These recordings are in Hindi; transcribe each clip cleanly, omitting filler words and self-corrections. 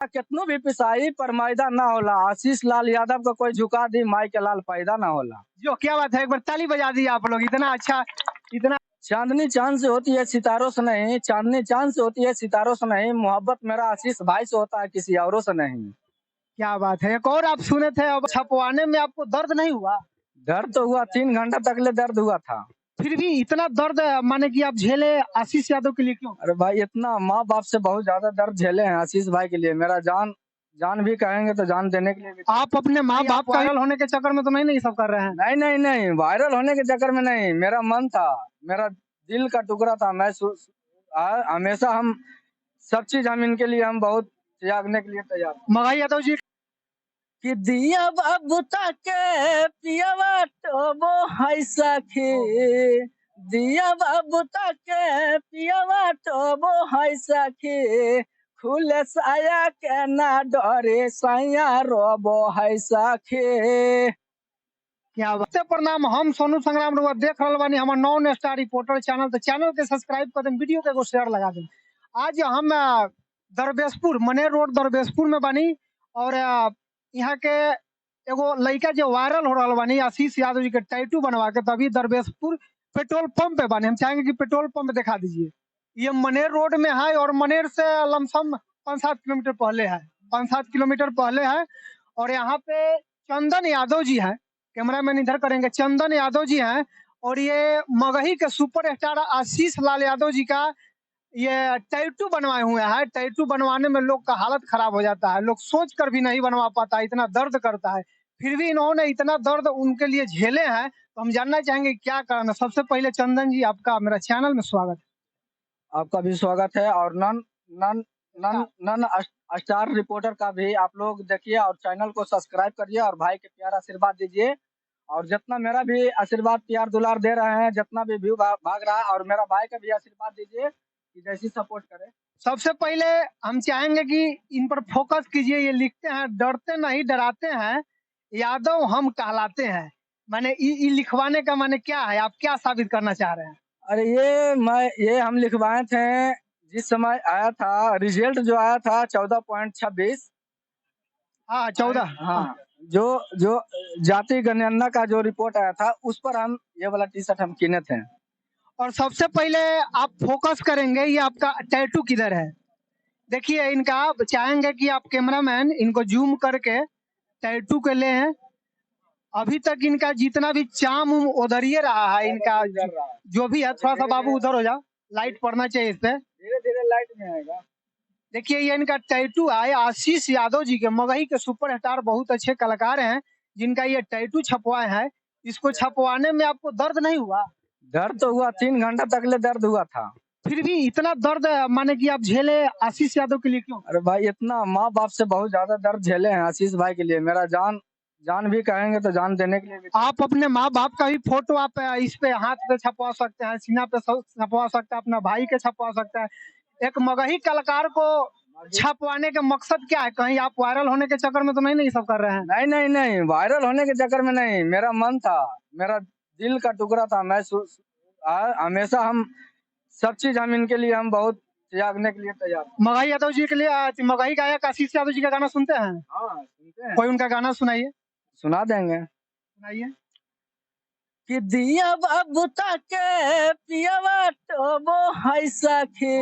कितनो भी पिसाई पर मैदा ना होला। आशीष लाल यादव का कोई झुका दी, माई के लाल पैदा ना होला। जो क्या बात है, एक बार ताली बजा दी आप लोग। इतना अच्छा, इतना चांदनी चांद से होती है सितारों से नहीं, चांदनी चांद से होती है सितारों से नहीं, मोहब्बत मेरा आशीष भाई से होता है किसी औरों से नहीं। क्या बात है। एक और आप सुने थे, अब छपवाने में आपको दर्द नहीं हुआ? दर्द तो हुआ, 3 घंटा तक ले दर्द हुआ था। फिर भी इतना दर्द माने कि आप झेले आशीष यादव के लिए, क्यों? अरे भाई, इतना माँ बाप से बहुत ज्यादा दर्द झेले हैं आशीष भाई के लिए। मेरा जान जान भी कहेंगे तो जान देने के लिए भी। आप अपने माँ बाप का वायरल होने के चक्कर में तो नहीं सब कर रहे हैं? नहीं नहीं नहीं, वायरल होने के चक्कर में नहीं। मेरा मन था, मेरा दिल का टुकड़ा था। मैं हमेशा हम सब चीज हम इनके लिए हम बहुत त्यागने के लिए तैयार। मगाई यादव जी कि दिया बाबू ताके पियावा टोबो हाय सखी, दिया बाबू ताके पियावा टोबो हाय सखी, खुले साया के ना डरे साया रोबो हाय सखी। क्या बात है। प्रणाम, हम सोनू संग्राम रुआ देख रहा बानी हमार नॉन स्टार रिपोर्टर चैनल। तो चैनल के सब्सक्राइब कर दें, वीडियो के एगो शेयर लगा दें। आज हम दरवेशपुर मनेर रोड दरवेशपुर में बानी, और यहाँ के एगो लड़का जो वायरल हो रहा बानी आशीष यादव जी के टैटू बनवा के, तभी दरवेशपुर पेट्रोल पंप पे बानी। हम चाहेंगे कि पेट्रोल पंप दिखा दीजिए। ये मनेर रोड में है, और मनेर से लमसम 5-7 किलोमीटर पहले है, 5-7 किलोमीटर पहले है। और यहाँ पे चंदन यादव जी है, कैमरामैन इधर करेंगे। चंदन यादव जी हैं, और ये मगही के सुपर स्टार आशीष लाल यादव जी का ये टैटू बनवाए हुए हैं। टैटू बनवाने में लोग का हालत खराब हो जाता है, लोग सोच कर भी नहीं बनवा पाता, इतना दर्द करता है। फिर भी इन्होंने इतना दर्द उनके लिए झेले हैं, तो हम जानना चाहेंगे क्या कारण है। सबसे पहले चंदन जी, आपका मेरा चैनल में स्वागत है। आपका भी स्वागत है, और नन नन नन नन स्टार रिपोर्टर का भी आप लोग देखिए और चैनल को सब्सक्राइब करिए और भाई के प्यार आशीर्वाद दीजिए। और जितना मेरा भी आशीर्वाद प्यार दुलार दे रहे हैं, जितना भी व्यू भाग रहा है, और मेरा भाई का भी आशीर्वाद दीजिए कि जैसी सपोर्ट करे। सबसे पहले हम चाहेंगे कि इन पर फोकस कीजिए। ये लिखते हैं, डरते नहीं डराते हैं, यादव हम कहलाते हैं। माने ये लिखवाने का माने क्या है, आप क्या साबित करना चाह रहे हैं? अरे ये हम लिखवाए थे जिस समय आया था रिजल्ट, जो आया था 14.26। हाँ 14। हाँ, जो जो जाति गणना का जो रिपोर्ट आया था, उस पर हम ये वाला टी शर्ट हम किने थे। और सबसे पहले आप फोकस करेंगे, ये आपका टैटू किधर है। देखिए इनका, चाहेंगे कि आप कैमरामैन इनको जूम करके टैटू के ले हैं। अभी तक इनका जितना भी चाम उधर ही रहा है, इनका जो भी है। थोड़ा सा बाबू उधर हो जाओ, लाइट पड़ना चाहिए इस पे। धीरे धीरे लाइट में आएगा। देखिए ये इनका टैटू है आशीष यादव जी के, मगही के सुपर स्टार, बहुत अच्छे कलाकार हैं जिनका ये टैटू छपवाए हैं। इसको छपवाने में आपको दर्द नहीं हुआ? दर्द तो हुआ, 3 घंटा तक ले दर्द हुआ था। फिर भी इतना दर्द माने कि आप झेले आशीष यादव के लिए, क्यों? अरे भाई, इतना माँ बाप से बहुत ज्यादा दर्द झेले हैं आशीष भाई के लिए। मेरा जान भी कहेंगे तो जान देने के लिए भी। आप अपने माँ बाप का भी फोटो आप इस पे हाथ पे छपवा सकते हैं, सीना पे छपवा सकते हैं, अपना भाई के छपवा सकते हैं। एक मगही कलाकार को छपवाने का मकसद क्या है? कहीं आप वायरल होने के चक्कर में तो नहीं सब कर रहे हैं? नहीं नहीं नहीं, वायरल होने के चक्कर में नहीं। मेरा मन था, मेरा दिल का टुकड़ा था। मैं हमेशा हम सब चीज हम इनके लिए हम बहुत त्यागने के लिए तैयार। मगही यादव जी के लिए, मगही गायक आशीष यादव जी का गाना सुनते हैं? हाँ, सुनते हैं। कोई उनका गाना सुनाइए। सुना देंगे। सुनाइए। कि दिया बाबू ताके पियावा टोबो हाय सखी,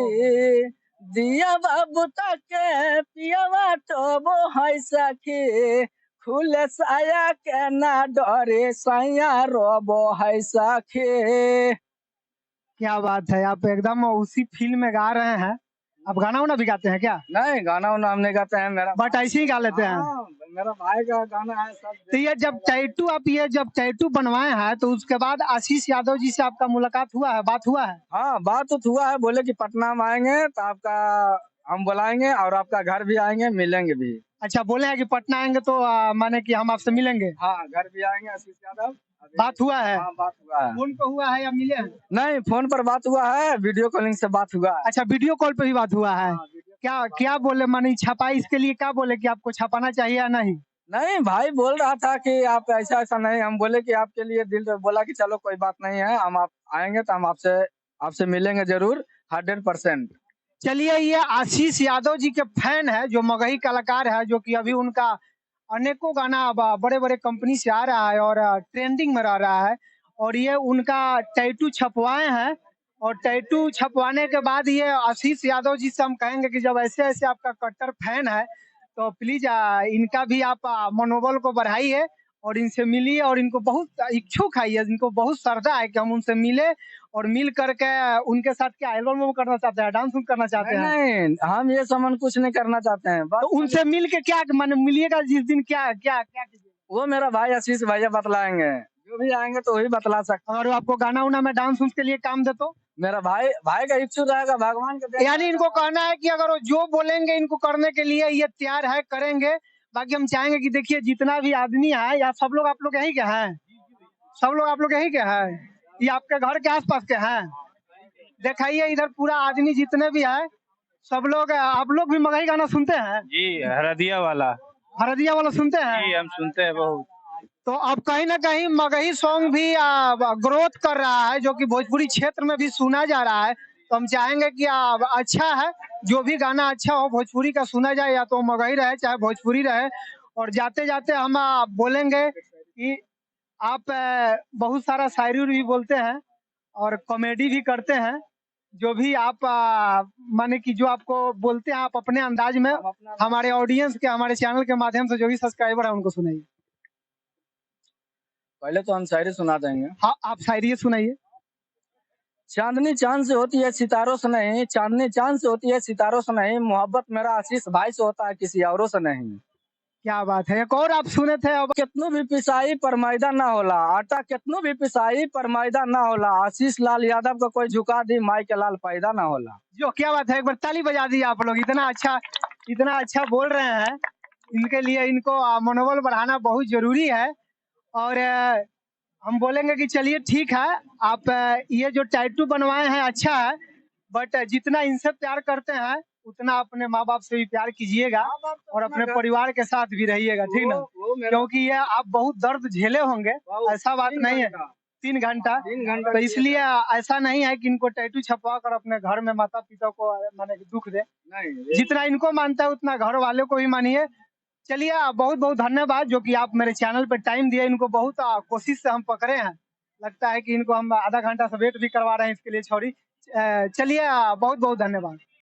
दिया बाबू ताके पियावा टोबो हाय सखी, खुले साया के ना डरे साया रोबो हाय सखी। क्या बात है, आप एकदम उसी फील्ड में गा रहे हैं। आप गाना वाना भी गाते हैं क्या? नहीं, गाना वाना हम नहीं गाते हैं। मेरा बट ऐसे ही गा लेते हैं। मेरा भाई का गाना है सब। तो ये जब टैटू बनवाए हैं, तो उसके बाद आशीष यादव जी से आपका मुलाकात हुआ है, बात हुआ है? हाँ, बात तो हुआ है। बोले कि पटना में आएंगे तो आपका हम बुलाएंगे और आपका घर भी आएंगे, मिलेंगे भी। अच्छा, बोले हैं कि पटना आएंगे तो माने कि हम आपसे मिलेंगे। हाँ, घर भी आएंगे आशीष यादव। बात हुआ है? हाँ, बात हुआ है। फोन पे हुआ है या मिले हैं? नहीं, फोन पर बात हुआ है, वीडियो कॉलिंग से बात हुआ है। अच्छा, वीडियो कॉल पे भी बात हुआ है। हाँ, क्या क्या बोले, माने छपाई इसके लिए क्या बोले कि आपको छपाना चाहिए या नहीं? नहीं, भाई बोल रहा था कि आप ऐसा ऐसा नहीं। हम बोले कि आपके लिए दिल बोला कि चलो कोई बात नहीं है, हम आप आएंगे तो हम आपसे मिलेंगे जरूर 100%। चलिए, ये आशीष यादव जी के फैन है, जो मगही कलाकार है, जो कि अभी उनका अनेकों गाना बड़े बड़े कंपनी से आ रहा है और ट्रेंडिंग में रह रहा है। और ये उनका टैटू छपवाए हैं, और टैटू छपवाने के बाद ये आशीष यादव जी से हम कहेंगे कि जब ऐसे ऐसे आपका कट्टर फैन है, तो प्लीज इनका भी आप मनोबल को बढ़ाइए और इनसे मिलिए। और इनको बहुत इच्छुक है, ये इनको बहुत श्रद्धा है कि हम उनसे मिले और मिल करके उनके साथ क्या एल्बम वो करना चाहते हैं, डांस करना चाहते हैं। नहीं, हम ये समन कुछ नहीं करना चाहते हैं, तो बस उनसे मिल के क्या माने मिलिएगा जिस दिन, क्या क्या क्या कीजिएगा? वो मेरा भाई आशीष भैया बतलाएंगे, जो भी आएंगे तो वही बतला सकते अगर वो आपको गाना उना में डांस उन्स के लिए काम दे तो? हैं। मेरा भाई भाई का इच्छुक रहेगा, भगवान के देन यानी इनको कहना है कि अगर वो जो बोलेंगे इनको करने के लिए ये तैयार है, करेंगे। बाकी हम चाहेंगे कि देखिए जितना भी आदमी है, या सब लोग आप लोग यहीं के हैं, सब लोग आप लोग यहीं के हैं, ये आपके घर के आसपास के हैं? दिखाइए इधर पूरा आदमी जितने भी है, सब लोग। आप लोग भी मगही गाना सुनते हैं? जी, हरदिया वाला। हरदिया वाला सुनते हैं? जी, हम सुनते हैं बहुत। तो अब कहीं ना कहीं मगही सॉन्ग भी ग्रोथ कर रहा है, जो कि भोजपुरी क्षेत्र में भी सुना जा रहा है। तो हम चाहेंगे कि अच्छा है, जो भी गाना अच्छा हो भोजपुरी का सुना जाए, या तो मगही रहे चाहे भोजपुरी रहे। और जाते जाते हम बोलेंगे कि आप बहुत सारा शायरी भी बोलते हैं और कॉमेडी भी करते हैं। जो भी आप माने कि जो आपको बोलते हैं, आप अपने अंदाज में हमारे ऑडियंस के, हमारे चैनल के माध्यम से जो भी सब्सक्राइबर है उनको सुनाइए। पहले तो हम शायरी सुना देंगे। हाँ, आप शायरी सुनाइए। चांदनी चांद से होती है सितारों से नहीं, चांदनी चांद से होती है सितारों से नहीं, मोहब्बत मेरा आशीष भाई से होता है किसी औरों से नहीं। क्या बात है, एक और आप सुने थे अब? कितनों भी पिसाई पर मैदा ना होला, आटा कितनों भी पिसाई पर मैदा ना होला, आशीष लाल यादव का कोई झुका दी माई के लाल पैदा ना होला। जो क्या बात है, एक बार ताली बजा दी आप लोग। इतना अच्छा बोल रहे हैं। इनके लिए इनको मनोबल बढ़ाना बहुत जरूरी है। और हम बोलेंगे कि चलिए ठीक है, आप ये जो टैटू बनवाए हैं अच्छा है, बट जितना इनसे प्यार करते हैं उतना अपने माँ बाप से भी प्यार कीजिएगा और अपने परिवार के साथ भी रहिएगा, ठीक ना? क्योंकि ये आप बहुत दर्द झेले होंगे, ऐसा बात नहीं है। 3 घंटा तो इसलिए ऐसा नहीं है कि इनको टैटू छपवा कर अपने घर में माता पिता को माने कि दुख दे। जितना इनको मानता है उतना घर वाले को भी मानिए। चलिए, बहुत बहुत धन्यवाद जो कि आप मेरे चैनल पे टाइम दिए। इनको बहुत कोशिश से हम पकड़े हैं, लगता है कि इनको हम आधा घंटा से वेट भी करवा रहे हैं इसके लिए। छोड़ी चलिए, बहुत बहुत धन्यवाद।